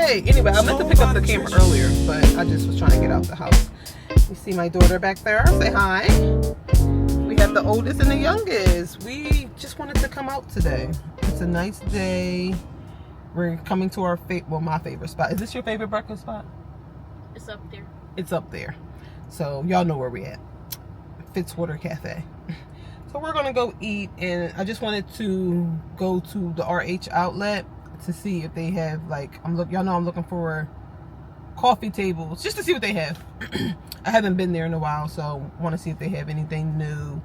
Hey, anyway, I meant to pick up the camera earlier, but I just was trying to get out the house. You see my daughter back there? Say hi. We have the oldest and the youngest. We just wanted to come out today. It's a nice day. We're coming to our my favorite spot. Is this your favorite breakfast spot? It's up there. It's up there. So y'all know where we at. Fitzwater Cafe. So we're gonna go eat, and I just wanted to go to the RH outlet to see if they have, like, y'all know I'm looking for coffee tables just to see what they have. I haven't been there in a while, so want to see if they have anything new.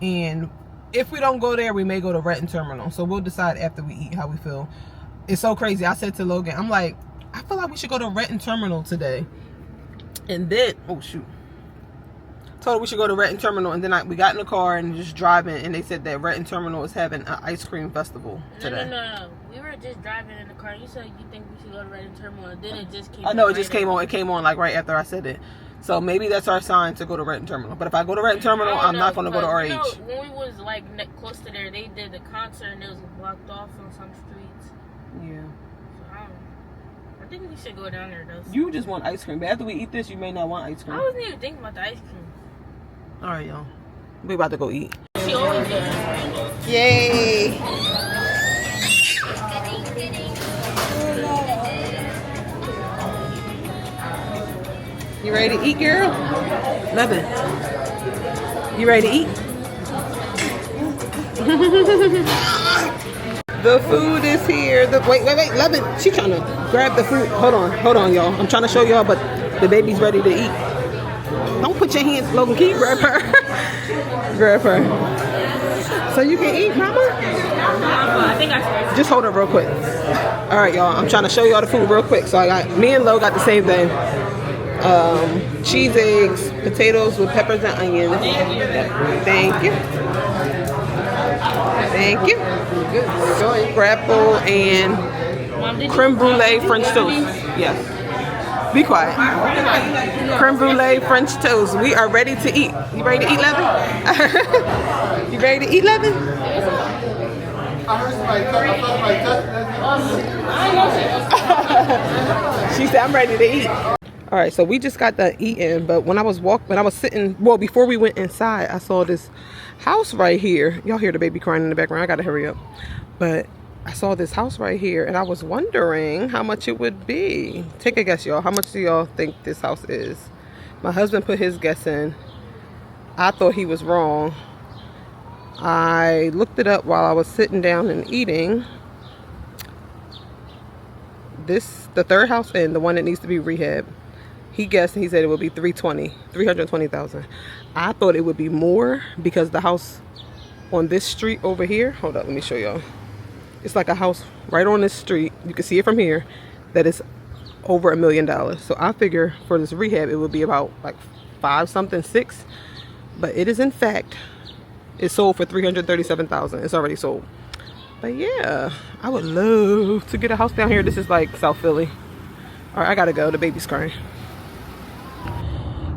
And if we don't go there, we may go to Renton Terminal. So we'll decide after we eat how we feel. It's so crazy. I said to Logan, I'm like, I feel like we should go to Renton Terminal today. And then, oh shoot, told her we should go to Renton Terminal, and then we got in the car and just driving, and they said that Renton Terminal is having an ice cream festival today. No. We were just driving in the car. You said you think we should go to Renton Terminal, and then it just came on. I know, it just came on. It came on like right after I said it. So maybe that's our sign to go to Renton Terminal. But if I go to Renton Terminal, I'm not going to go to RH. You know, when we was like close to there, they did the concert and it was blocked off on some streets. Yeah. So I think we should go down there though. You just want ice cream. But after we eat this, you may not want ice cream. I wasn't even thinking about the ice cream. All right, y'all. We about to go eat. She always does. Yay! You ready to eat, girl? Levin. You ready to eat? The food is here. Wait, Levin. She trying to grab the food. Hold on, y'all. I'm trying to show y'all, but the baby's ready to eat. Don't put your hands, Logan. Can you grab her? Grab her. So you can eat, Mama? I think I should. Just hold her real quick. All right, y'all. I'm trying to show y'all the food real quick. So me and Lo got the same thing. Cheese, eggs, potatoes with peppers and onions. Thank you. Thank you. Good. Grapple and creme brulee French toast. Yes. Be quiet. Creme brulee French toast. We are ready to eat. You ready to eat, Levin? You ready to eat, Levin? She said, I'm ready to eat. All right, so we just got done eating, but when I was sitting, well, before we went inside, I saw this house right here. Y'all hear the baby crying in the background. I gotta hurry up. But I saw this house right here, and I was wondering how much it would be. Take a guess, y'all. How much do y'all think this house is? My husband put his guess in. I thought he was wrong. I looked it up while I was sitting down and eating. The third house in, the one that needs to be rehabbed, he guessed and he said it would be $320,000. I thought it would be more because the house on this street over here, hold up, let me show y'all. It's like a house right on this street. You can see it from here. That is over $1 million. So I figure for this rehab, it would be about like 5 something, 6. But it is in fact, it's sold for $337,000. It's already sold. But yeah, I would love to get a house down here. This is like South Philly. All right, I gotta go. The baby's crying.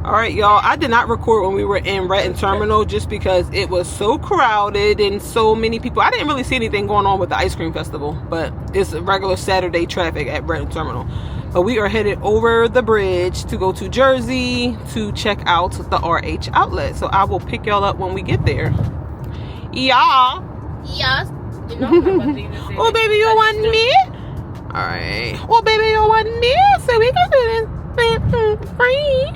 All right, y'all, I did not record when we were in Renton Terminal just because it was so crowded and so many people. I didn't really see anything going on with the ice cream festival, but it's regular Saturday traffic at Renton Terminal. But we are headed over the bridge to go to Jersey to check out the RH outlet. So I will pick y'all up when we get there. Y'all. Yes. You know oh, baby, you want me? All right. Oh, baby, you want me? So we can do this free.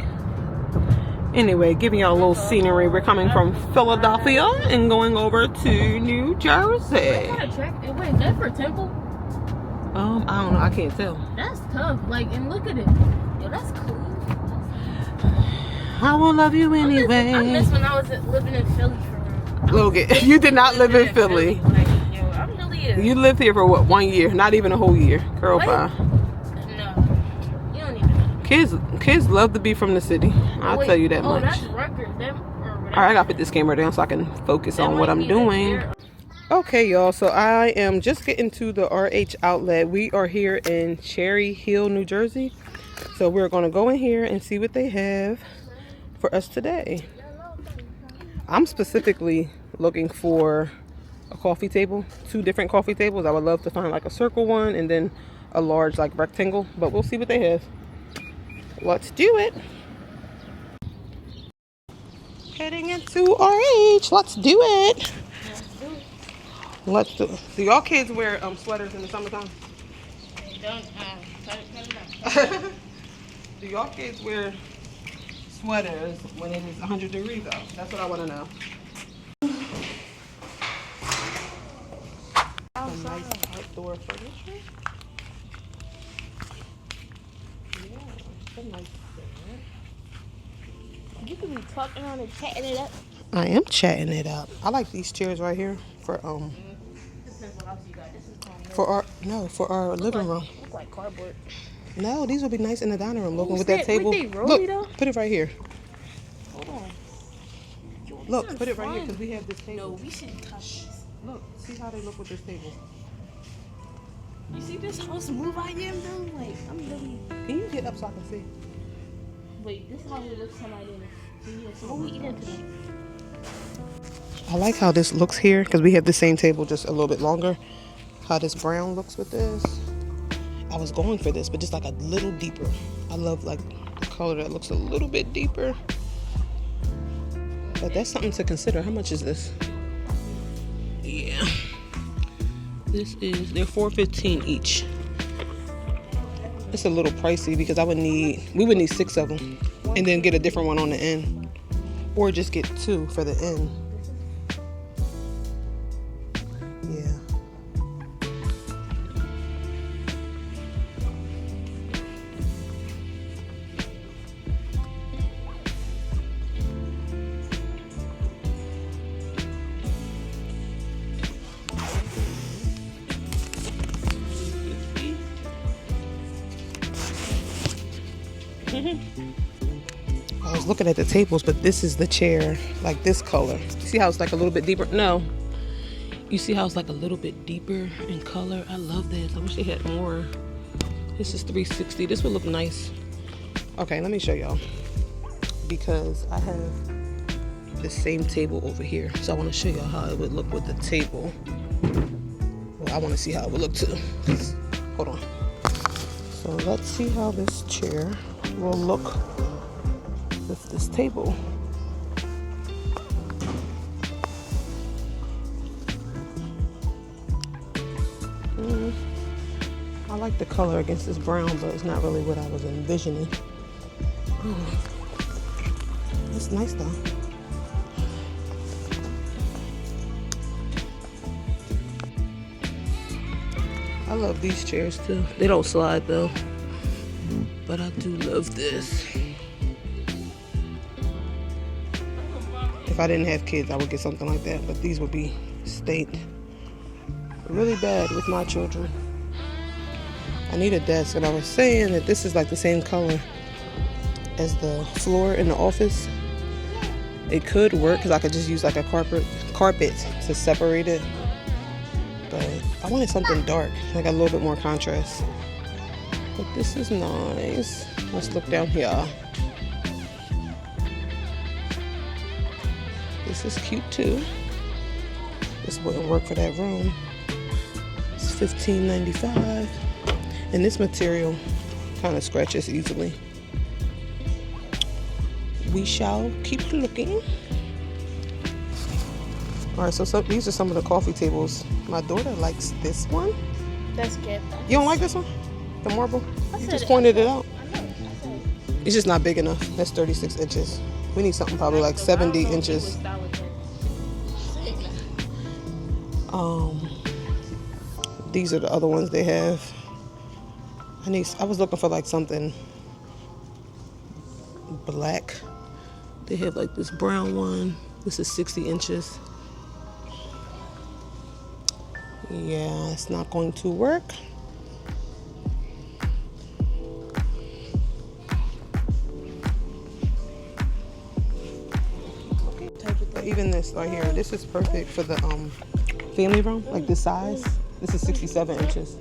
Anyway, giving y'all a little scenery. We're coming from Philadelphia and going over to New Jersey. Wait, is that for Temple? I don't know. I can't tell. That's tough. Like, and look at it. Yo, that's cool. I will love you anyway. I miss when I was living in Philly for real. Logan, you did not live in Philly. Like, yo, I really is. You lived here for what, 1 year? Not even a whole year. Girl, What? bye. No. You don't even know. Kids love to be from the city. I'll tell you that much. That's Rutgers. Alright, I gotta put this camera down so I can focus on what I'm doing. Okay, y'all, so I am just getting to the RH outlet. We are here in Cherry Hill, New Jersey. So we're gonna go in here and see what they have for us today. I'm specifically looking for a coffee table, 2 different coffee tables. I would love to find like a circle one and then a large like rectangle, but we'll see what they have. Let's do it. Heading into RH. Let's do it. Let's do it. Do y'all kids wear sweaters in the summertime? They don't. Cut it out. Do y'all kids wear sweaters when it is 100 degrees though? That's what I want to know. Some nice outdoor furniture. Yeah, some nice. You can be talking on and chatting it up. I am chatting it up. I like these chairs right here for Depends what else you got. This is for our living room. Look like cardboard. No, these would be nice in the dining room. Logan, with Snap, that table. would they roll though? Put it right here. Hold on. Yo, Look, put it right here because we have this No, table. we should touch this. Look, see how they look with this table. You see this how smooth I am though? Like, I'm really... Can you get up so I can see? Wait, this is how it looks tonight. So what we eating tonight? I like how this looks here because we have the same table, just a little bit longer. How this brown looks with this. I was going for this, but just like a little deeper. I love like the color that looks a little bit deeper. But that's something to consider. How much is this? Yeah. This is, they're $4.15 each. It's a little pricey because we would need 6 of them and then get a different one on the end, or just get 2 for the end. Yeah. I was looking at the tables, but this is the chair, like this color. You see how it's like a little bit deeper? No. You see how it's like a little bit deeper in color? I love this. I wish they had more. This is $360. This would look nice. Okay, let me show y'all. Because I have the same table over here. So I want to show y'all how it would look with the table. Well, I want to see how it would look too. Hold on. So let's see how this chair will look with this table. I like the color against this brown, but it's not really what I was envisioning. It's nice though. I love these chairs too. They don't slide though, but I do love this. If I didn't have kids, I would get something like that, but these would be stained really bad with my children. I need a desk, and I was saying that this is like the same color as the floor in the office. It could work because I could just use like a carpet to separate it, but I wanted something dark, like a little bit more contrast. But this is nice. Let's look down here. This is cute too. This wouldn't work for that room. It's $15.95. And this material kind of scratches easily. We shall keep looking. Alright, so these are some of the coffee tables. My daughter likes this one. That's good. You don't like this one? The marble? You just pointed it out. It's just not big enough. That's 36 inches. We need something probably like 70 inches. These are the other ones they have. I was looking for like something black. They have like this brown one. This is 60 inches. Yeah, it's not going to work. But even this right here, this is perfect for the family room, like this size. This is 67 inches.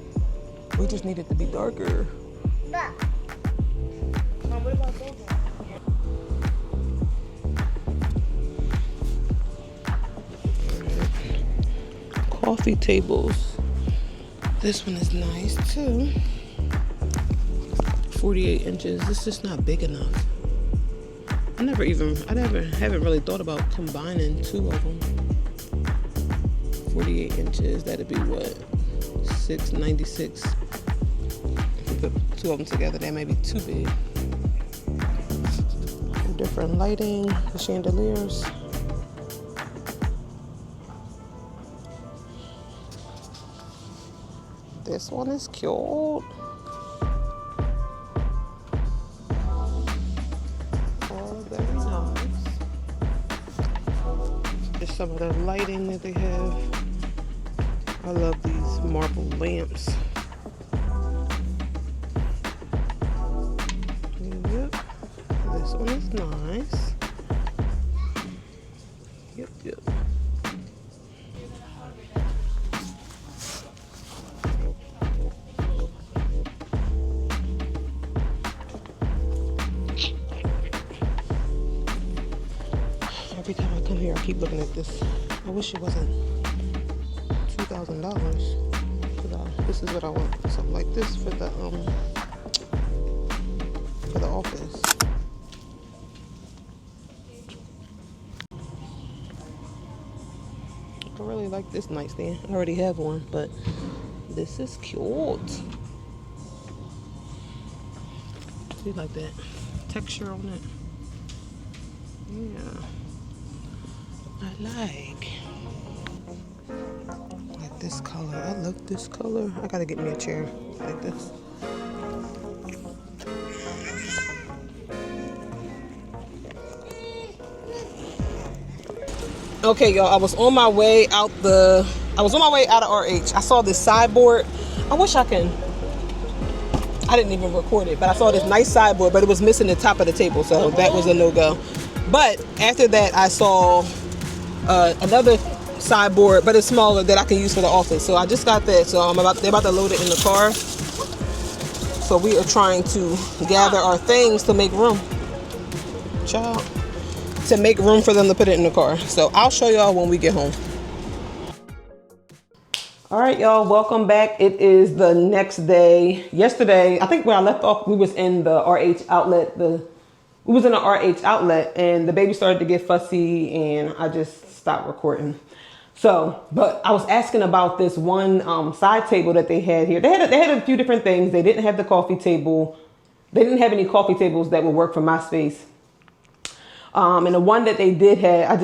We just need it to be darker. Coffee tables. This one is nice too. 48 inches. This is not big enough. I haven't really thought about combining two of them. 48 inches, that'd be what? 696. If we put two of them together, that may be too big. Different lighting, the chandeliers. This one is cute. Oh, very nice. There's some of the lighting that they have. I love these marble lamps. Yep. This one is nice. Yep. Every time I come here, I keep looking at this. I wish it wasn't $2,000. This is what I want. Something like this for the office. I really like this nightstand. I already have one, but this is cute. See, like that texture on it. Yeah, I like this color. I love this color. I gotta get me a chair like this. Okay, y'all, I was on my way out of RH. I saw this sideboard. I didn't even record it, but I saw this nice sideboard, but it was missing the top of the table, so that was a no-go. But after that, I saw another sideboard, but it's smaller, that I can use for the office. So I just got that. So they're about to load it in the car. So we are trying to gather our things to make room. Child. To make room for them to put it in the car. So I'll show y'all when we get home. All right, y'all, welcome back. It is the next day. Yesterday, I think where I left off, we was in the RH outlet. We was in the RH outlet, and the baby started to get fussy, and I just stopped recording. So, but I was asking about this one side table that they had here. They had a few different things. They didn't have the coffee table. They didn't have any coffee tables that would work for my space. And the one that they did have,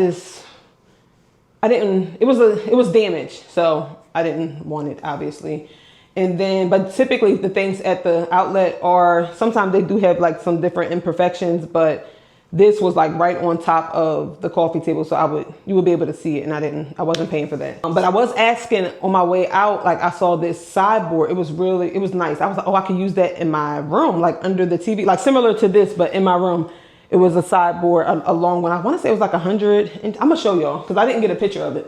it was damaged, so I didn't want it, obviously. And then, but typically the things at the outlet sometimes they do have like some different imperfections, but this was like right on top of the coffee table. So you would be able to see it, and I wasn't paying for that. But I was asking on my way out, like I saw this sideboard. It was nice. I was like, oh, I could use that in my room, like under the TV, like similar to this, but in my room. It was a sideboard, a long one. I want to say it was like 100. And I'm going to show y'all because I didn't get a picture of it.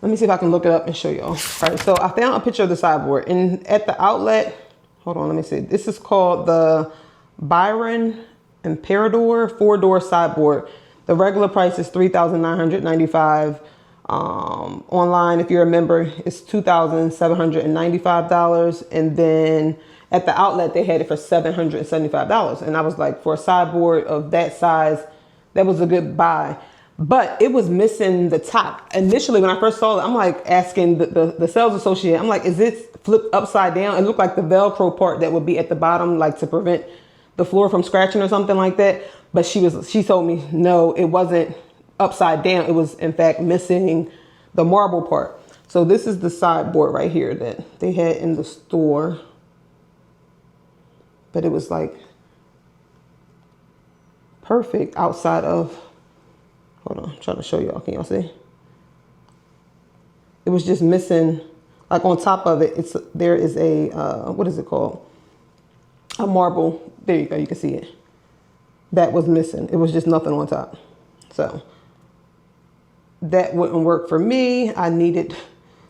Let me see if I can look it up and show y'all. All right, so I found a picture of the sideboard. And at the outlet, hold on, let me see. This is called the Byron Imperador 4-door sideboard. The regular price is $3,995. Online, if you're a member, it's $2,795. And then at the outlet, they had it for $775. And I was like, for a sideboard of that size, that was a good buy. But it was missing the top. Initially, when I first saw it, I'm like asking the sales associate, I'm like, is it flipped upside down? It looked like the Velcro part that would be at the bottom, like to prevent the floor from scratching or something like that. But she told me, no, it wasn't upside down. It was, in fact, missing the marble part. So this is the sideboard right here that they had in the store. But it was like perfect outside of, hold on, I'm trying to show y'all. Can y'all see? It was just missing, like on top of it, there is a, what is it called? A marble. There you go, you can see it. That was missing. It was just nothing on top. So that wouldn't work for me. I needed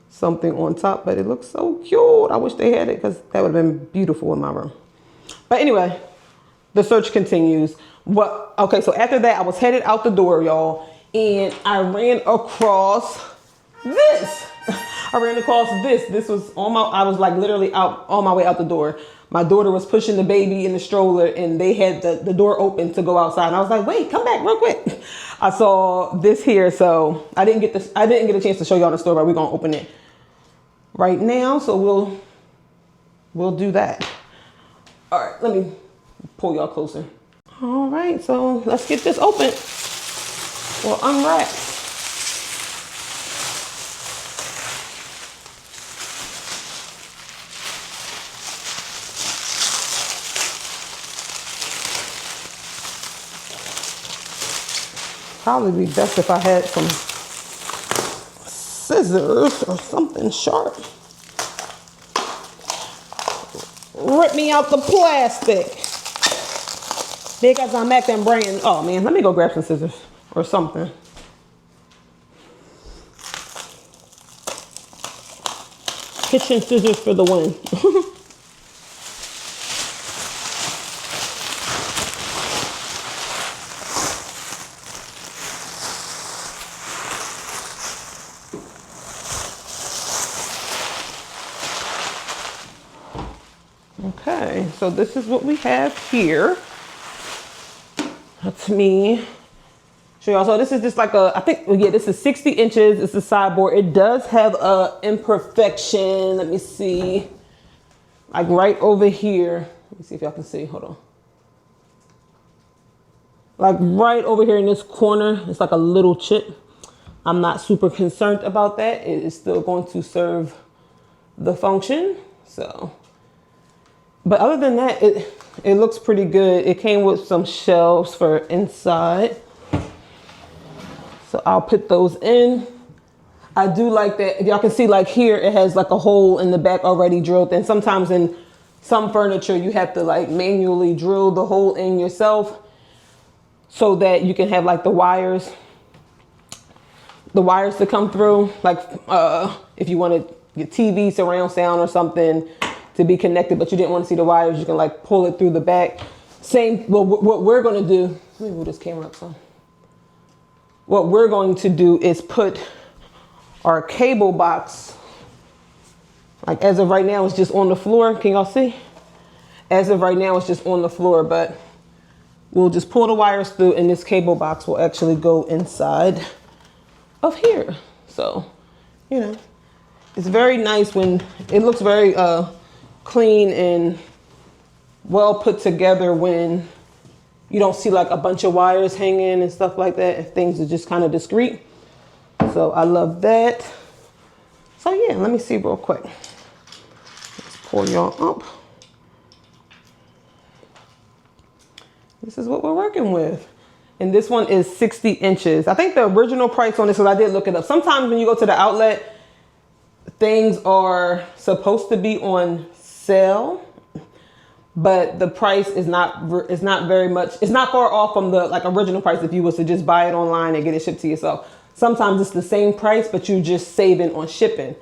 something on top, but it looks so cute. I wish they had it because that would have been beautiful in my room. But anyway, the search continues. Okay, so after that, I was headed out the door, y'all, and I ran across this. This was I was like literally out on my way out the door. my daughter was pushing the baby in the stroller and they had the door open to go outside. And I was like, wait, come back real quick. I saw this here, so I didn't get a chance to show y'all the store, but we're gonna open it right now. So we'll do that. All right, let me pull y'all closer. All right, so let's get this open. Well, unwrap. Probably be best if I had some scissors or something sharp. Rip me out the plastic. Because I'm acting brand. Oh man, let me go grab some scissors or something. Kitchen scissors for the win. Okay, so this is what we have here. Let me show y'all. So this is just like I think, yeah, this is 60 inches. It's a sideboard. It does have a imperfection. Let me see. Like right over here. Let me see if y'all can see. Hold on. Like right over here in this corner, it's like a little chip. I'm not super concerned about that. It is still going to serve the function. So, but other than that, it looks pretty good. It came with some shelves for inside. So I'll put those in. I do like that. Y'all can see like here, it has like a hole in the back already drilled. And sometimes in some furniture, you have to like manually drill the hole in yourself so that you can have like the wires to come through. Like if you wanted your TV surround sound or something to be connected, but you didn't want to see the wires, you can like pull it through the back. Same, well, what we're going to do, let me move this camera up some. What we're going to do is put our cable box, like as of right now, it's just on the floor. Can y'all see? As of right now, it's just on the floor, but we'll just pull the wires through and this cable box will actually go inside of here. So, you know, it's very nice when it looks very, clean and well put together when you don't see like a bunch of wires hanging and stuff like that. If things are just kind of discreet. So I love that. So yeah, let me see real quick. Let's pull y'all up. This is what we're working with. And this one is 60 inches. I think the original price on this, because I did look it up. Sometimes when you go to the outlet, things are supposed to be on sale, but the price is not very much. It's not far off from the like original price if you was to just buy it online and get it shipped to yourself. Sometimes it's the same price, but you just saving on shipping.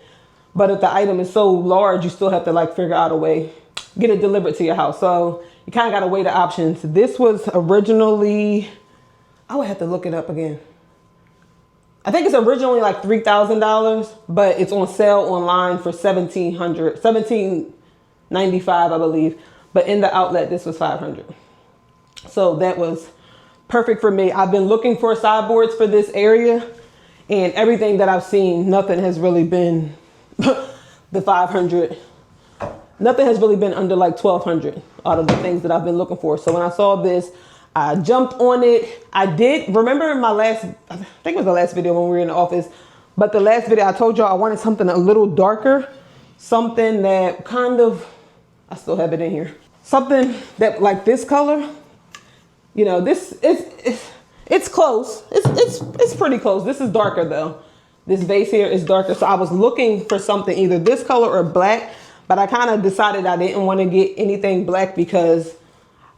But if the item is so large, you still have to like figure out a way, get it delivered to your house. So you kind of got to weigh the options. This was originally, I would have to look it up again. I think it's originally like $3,000, but it's on sale online for $1,795, I believe. But in the outlet, this was $500. So that was perfect for me. I've been looking for sideboards for this area, and everything that I've seen, nothing has really been the 500. Nothing has really been under like 1,200 out of the things that I've been looking for. So when I saw this, I jumped on it. I did remember in my last, I think it was the last video when we were in the office, but the last video I told y'all I wanted something a little darker, something that kind of, I still have it in here, something that like this color, you know, this is, it's close. It's pretty close. This is darker though. This vase here is darker. So I was looking for something either this color or black, but I kind of decided I didn't want to get anything black because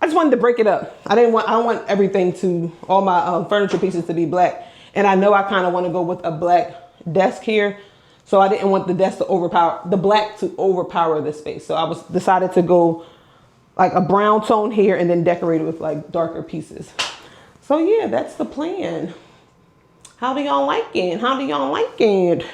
I just wanted to break it up. I don't want everything to, all my furniture pieces to be black. And I know I kind of want to go with a black desk here. So I didn't want the desk to overpower, the black to overpower the space. So I decided to go like a brown tone here and then decorate it with like darker pieces. So yeah, that's the plan. How do y'all like it? How do y'all like it?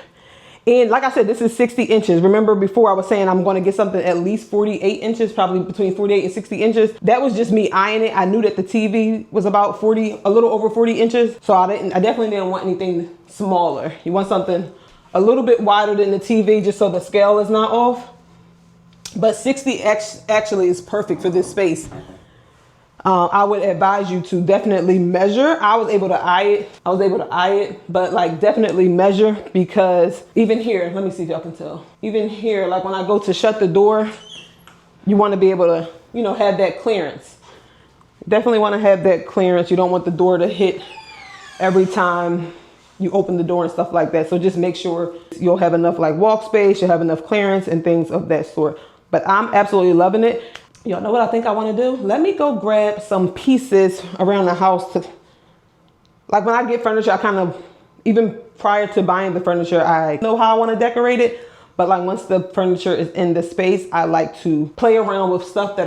And like I said, this is 60 inches. Remember before I was saying I'm going to get something at least 48 inches, probably between 48 and 60 inches. That was just me eyeing it. I knew that the TV was about 40, a little over 40 inches. So I definitely didn't want anything smaller. You want something a little bit wider than the TV just so the scale is not off. But 60 actually is perfect for this space. I would advise you to definitely measure. I was able to eye it, but like definitely measure, because even here, let me see if y'all can tell. Even here, like when I go to shut the door, you want to be able to, you know, have that clearance. Definitely want to have that clearance. You don't want the door to hit every time you open the door and stuff like that. So just make sure you'll have enough like walk space, you'll have enough clearance and things of that sort. But I'm absolutely loving it. Y'all know what I think I want to do? Let me go grab some pieces around the house to, like when I get furniture, I kind of, even prior to buying the furniture, I know how I want to decorate it. But like once the furniture is in the space, I like to play around with stuff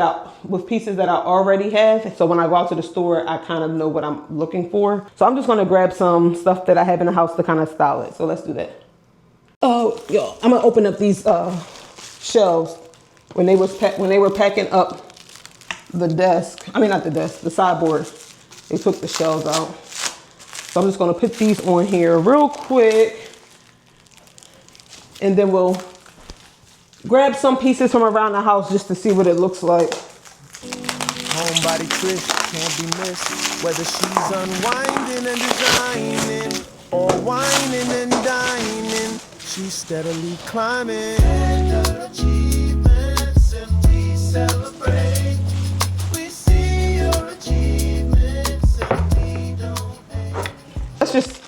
with pieces that I already have. So when I go out to the store, I kind of know what I'm looking for. So I'm just going to grab some stuff that I have in the house to kind of style it. So let's do that. Oh, yo, I'm going to open up these shelves. When they were packing up the desk, I mean not the desk, the sideboard, they took the shelves out. So I'm just gonna put these on here real quick, and then we'll grab some pieces from around the house just to see what it looks like. Homebody Trish can't be missed, whether she's unwinding and designing or whining and dining, she's steadily climbing. Celebrate. We see your achievements and we don't hate.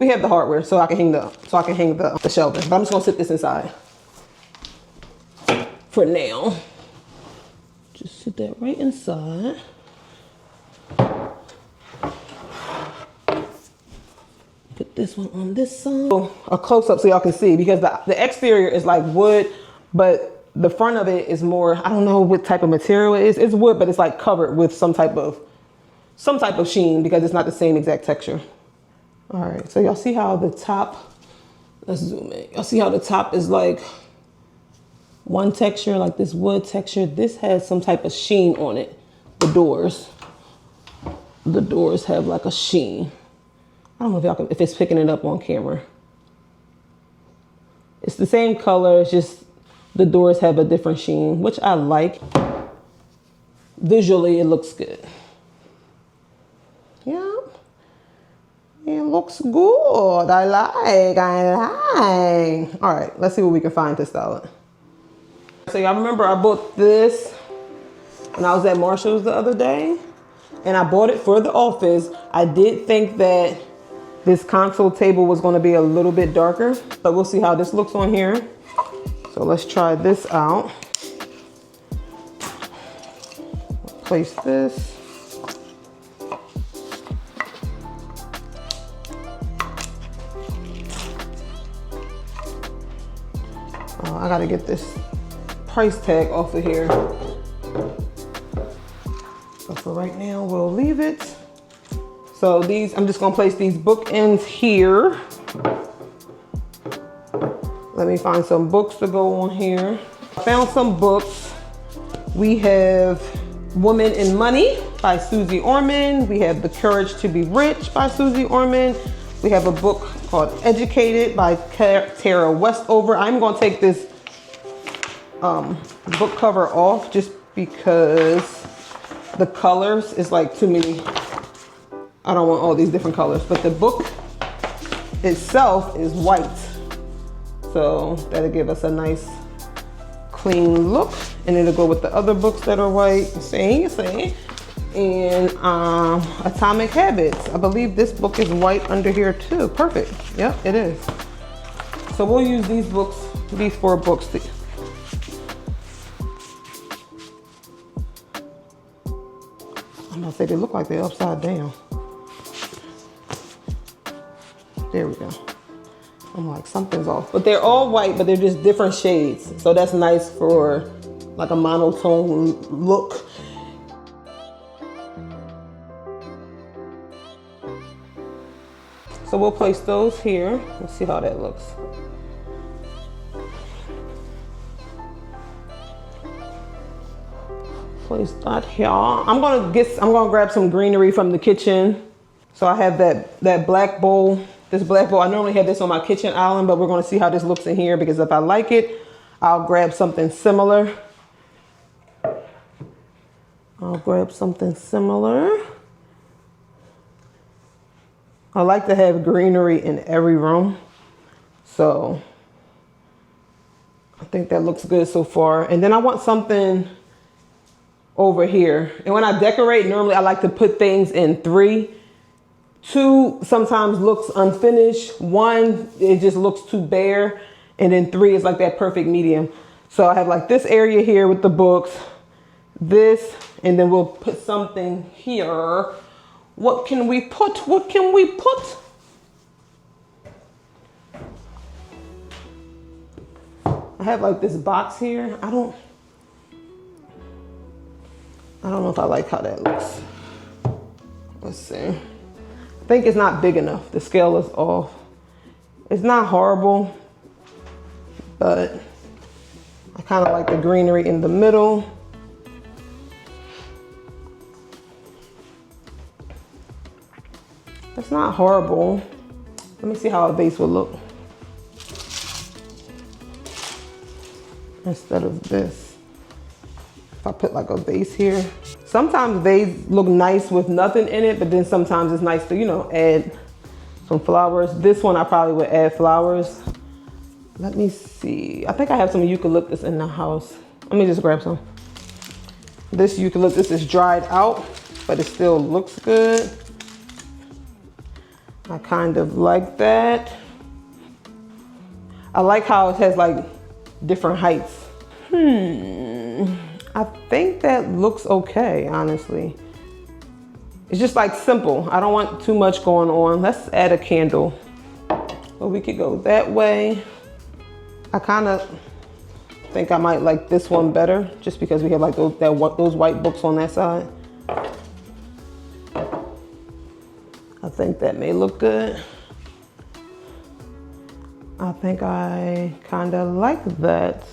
We have the hardware so I can hang the shelving. But I'm just gonna sit this inside for now. Just sit that right inside. Put this one on this side. A close up so y'all can see, because the exterior is like wood, but the front of it is more, I don't know what type of material it is. It's wood, but it's like covered with some type of sheen, because it's not the same exact texture. All right, so y'all see how the top, let's zoom in. Y'all see how the top is like one texture, like this wood texture. This has some type of sheen on it. The doors have like a sheen. I don't know if it's picking it up on camera. It's the same color, it's just the doors have a different sheen, which I like. Visually, it looks good. Yeah, it looks good. I like. All right, let's see what we can find to style it. So y'all remember I bought this when I was at Marshall's the other day, and I bought it for the office. I did think that this console table was going to be a little bit darker, but we'll see how this looks on here. So let's try this out. Place this. I gotta get this price tag off of here. But for right now, we'll leave it. So these, I'm just gonna place these bookends here. Let me find some books to go on here. I found some books. We have Woman in Money by Susie Orman. We have The Courage to Be Rich by Susie Orman. We have a book called Educated by Tara Westover. I'm gonna take this book cover off just because the colors is like too many. I don't want all these different colors, but the book itself is white. So that'll give us a nice clean look, and it'll go with the other books that are white. See. And Atomic Habits. I believe this book is white under here too. Perfect. Yep, it is. So we'll use these books, these 4 books. I'm gonna say they look like they're upside down. There we go. I'm like, something's off. But they're all white, but they're just different shades. So that's nice for like a monotone look. So we'll place those here. Let's see how that looks. place that here. I'm gonna grab some greenery from the kitchen. So I have that black bowl. This black bowl, I normally have this on my kitchen island, but we're gonna see how this looks in here, because if I like it, I'll grab something similar. I like to have greenery in every room. So I think that looks good so far. And then I want something over here. And when I decorate, normally I like to put things in 3. 2 sometimes looks unfinished. 1, it just looks too bare. And then 3 is like that perfect medium. So I have like this area here with the books, this, and then we'll put something here. What can we put? What can we put? I have like this box here. I don't know if I like how that looks. Let's see. I think it's not big enough. The scale is off. It's not horrible, but I kind of like the greenery in the middle. It's not horrible. Let me see how a vase will look instead of this. If I put like a vase here. Sometimes vases look nice with nothing in it, but then sometimes it's nice to, you know, add some flowers. This one I probably would add flowers. Let me see. I think I have some eucalyptus in the house. Let me just grab some. This eucalyptus is dried out, but it still looks good. I kind of like that. I like how it has like different heights. I think that looks okay, honestly. It's just like simple. I don't want too much going on. Let's add a candle. So we could go that way. I kind of think I might like this one better, just because we have like those white books on that side. I think that may look good. I think I kind of like that.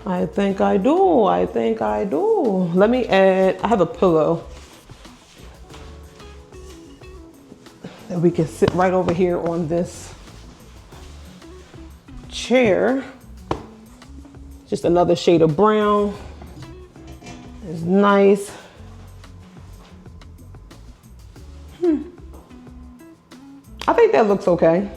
I think I do. I think I do. Let me add, I have a pillow that we can sit right over here on this chair. Just another shade of brown. It's nice. I think that looks okay.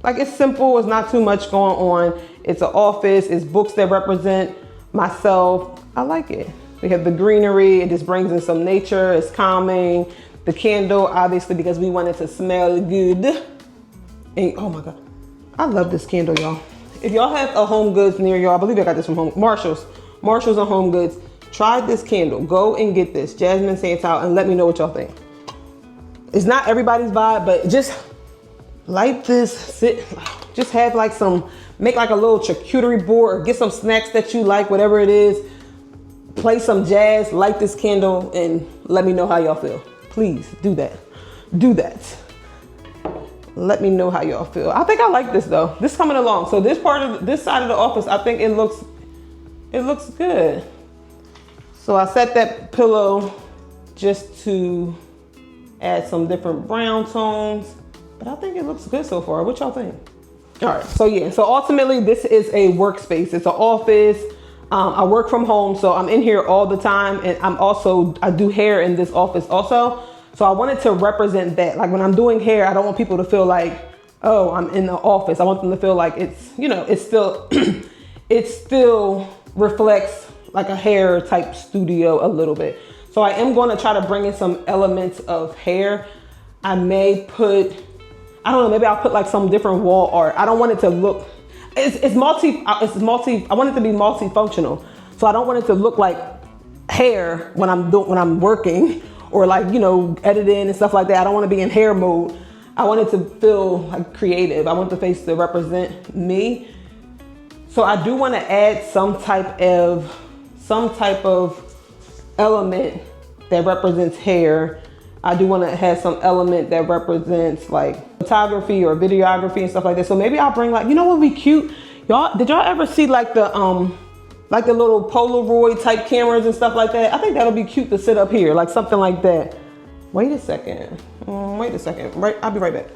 Like, it's simple, it's not too much going on. It's an office, it's books that represent myself. I like it. We have the greenery, it just brings in some nature, it's calming. The candle, obviously, because we want it to smell good. And oh my God, I love this candle, y'all. If y'all have a Home Goods near y'all, I believe I got this from Marshall's and Home Goods. Try this candle, go and get this, Jasmine Santal, and let me know what y'all think. It's not everybody's vibe, but just light this, just have like make like a little charcuterie board, or get some snacks that you like, whatever it is, play some jazz, light this candle, and let me know how y'all feel. Please do that. Do that. Let me know how y'all feel. I think I like this though. This coming along. So this side of the office, I think it looks good. So I set that pillow just to add some different brown tones. But I think it looks good so far. What y'all think? All right, so yeah, so ultimately this is a workspace. It's an office. I work from home, so I'm in here all the time. And I do hair in this office also. So I wanted to represent that. Like when I'm doing hair, I don't want people to feel like, oh, I'm in the office. I want them to feel like it's, you know, it's still, it still reflects like a hair type studio a little bit. So I am going to try to bring in some elements of hair. I may put, I don't know, maybe I'll put like some different wall art. I don't want it to look, I want it to be multifunctional. So I don't want it to look like hair when I'm working, or like, you know, editing and stuff like that. I don't want to be in hair mode. I want it to feel like creative. I want the face to represent me. So I do want to add some type of element that represents hair. I do want to have some element that represents like photography or videography and stuff like that. So maybe I'll bring like, you know what would be cute? Did y'all ever see like the like the little Polaroid type cameras and stuff like that. I think that'll be cute to sit up here, like something like that. Wait a second. Wait a second. Right, I'll be right back.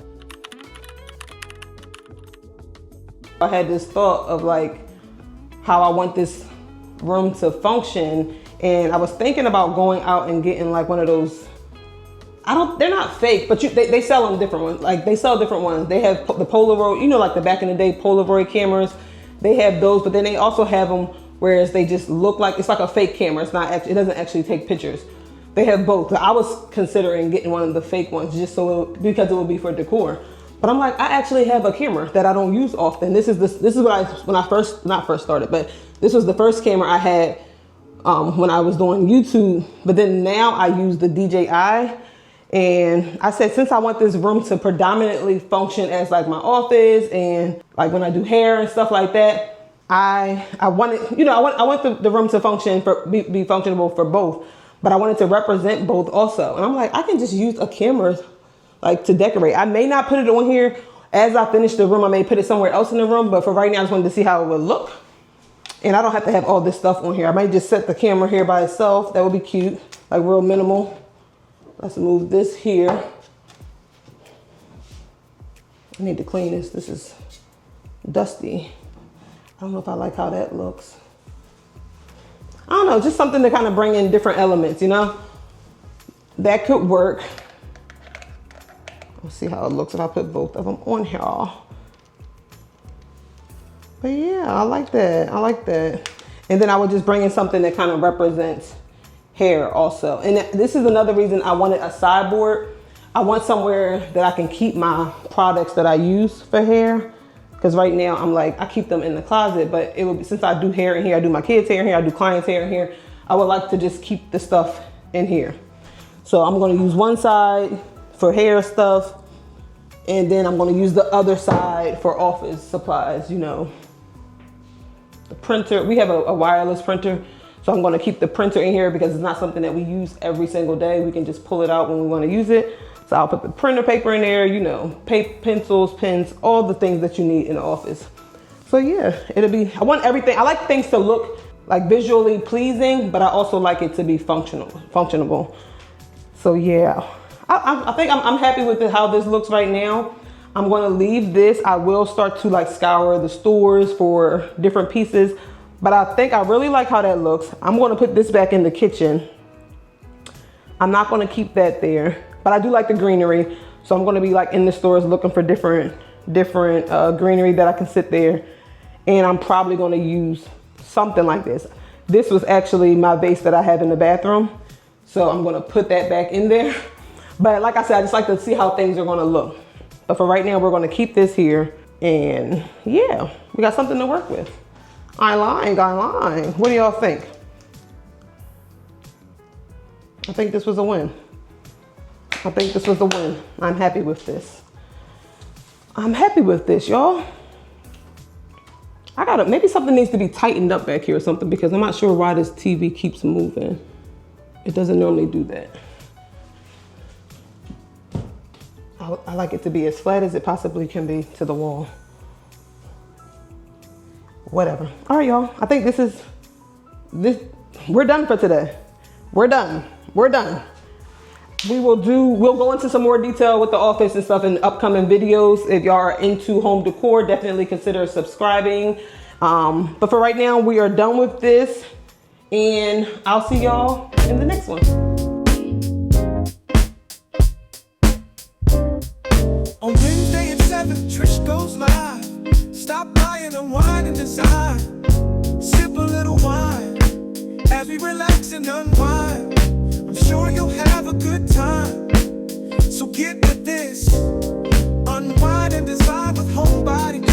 I had this thought of like how I want this room to function, and I was thinking about going out and getting like one of those. They're not fake, but they sell them different ones. Like they sell different ones. They have the Polaroid, you know, like the back in the day Polaroid cameras. They have those, but then they also have them whereas they just look like it's like a fake camera. It's not actually, it doesn't actually take pictures. They have both. I was considering getting one of the fake ones just because it would be for decor. But I'm like, I actually have a camera that I don't use often. This is what when I first, not first started, but this was the first camera I had when I was doing YouTube. But then now I use the DJI. And I said, since I want this room to predominantly function as like my office and like when I do hair and stuff like that, I wanted, you know, I want the room to function be functionable for both, but I wanted to represent both also. And I'm like, I can just use a camera like to decorate. I may not put it on here as I finish the room. I may put it somewhere else in the room, but for right now, I just wanted to see how it would look. And I don't have to have all this stuff on here. I might just set the camera here by itself. That would be cute, like real minimal. Let's move this here. I need to clean this. This is dusty. I don't know if I like how that looks. I don't know, just something to kind of bring in different elements, you know? That could work. Let's see how it looks if I put both of them on here. But yeah, I like that. I like that. And then I would just bring in something that kind of represents hair also. And this is another reason I wanted a sideboard. I want somewhere that I can keep my products that I use for hair. Because right now I'm like, I keep them in the closet, but it would be, since I do hair in here, I do my kids' hair in here, I do clients' hair in here, I would like to just keep the stuff in here. So I'm gonna use one side for hair stuff, and then I'm gonna use the other side for office supplies, you know. The printer, we have a wireless printer, so I'm gonna keep the printer in here because it's not something that we use every single day. We can just pull it out when we wanna use it. So I'll put the printer paper in there, you know, pencils, pens, all the things that you need in the office. So yeah, it'll be, I want everything. I like things to look like visually pleasing, but I also like it to be functionable. So yeah, I think I'm happy with how this looks right now. I'm gonna leave this. I will start to like scour the stores for different pieces, but I think I really like how that looks. I'm gonna put this back in the kitchen. I'm not gonna keep that there. But I do like the greenery. So I'm gonna be like in the stores looking for different greenery that I can sit there. And I'm probably gonna use something like this. This was actually my vase that I have in the bathroom. So I'm gonna put that back in there. But like I said, I just like to see how things are gonna look. But for right now, we're gonna keep this here. And yeah, we got something to work with. I lied. What do y'all think? I think this was a win. I think this was the win. I'm happy with this. I'm happy with this, y'all. Maybe something needs to be tightened up back here or something because I'm not sure why this TV keeps moving. It doesn't normally do that. I like it to be as flat as it possibly can be to the wall. Whatever. All right, y'all. I think we're done for today. We're done. We'll go into some more detail with the office and stuff in upcoming videos. If y'all are into home decor, definitely consider subscribing. But for right now, we are done with this, and I'll see y'all in the next one. On Wednesday at 7, Trish goes live. Stop by and unwind and design. Sip a little wine as we relax and unwind. I'm sure you'll have a good time. So get with this. Unwind and design with Homebody.